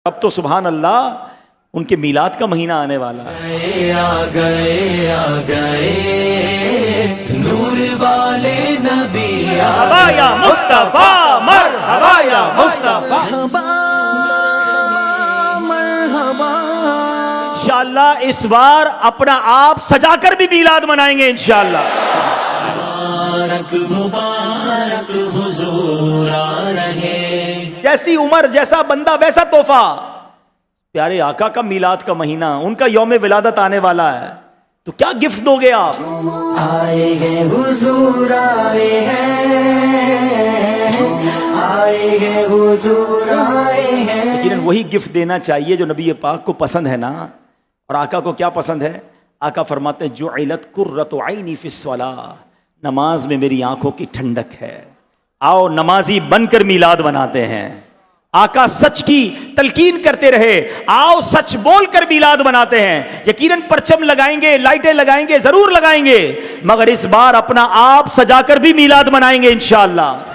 अब तो सुभान अल्लाह उनके मीलाद का महीना आने वाला है। आ गए नूर वाले नबी मरहबा या मुस्तफा, मरहबा या मुस्तफा। इंशाअल्लाह इस बार अपना आप सजाकर भी मीलाद मनाएंगे इंशाअल्लाह। मुबारक मुबारक हुजूर आ रहे। जैसी उम्र जैसा बंदा वैसा तोहफा। प्यारे आका का मीलाद का महीना, उनका यौम विलादत आने वाला है, तो क्या गिफ्ट दोगे आप? आए हैं हुजूर आए हैं, आए हैं हुजूर आए हैं। लेकिन वही गिफ्ट देना चाहिए जो नबी पाक को पसंद है ना। और आका को क्या पसंद है? आका फरमाते हैं जुइलत कुर्रतु ऐनी फिस्सलाह, नमाज में मेरी आंखों की ठंडक है। आओ नमाजी बनकर मीलाद बनाते हैं। आका सच की तलकीन करते रहे, आओ सच बोलकर मीलाद बनाते हैं। यकीनन परचम लगाएंगे, लाइटें लगाएंगे, जरूर लगाएंगे, मगर इस बार अपना आप सजाकर भी मीलाद मनाएंगे इंशाअल्लाह।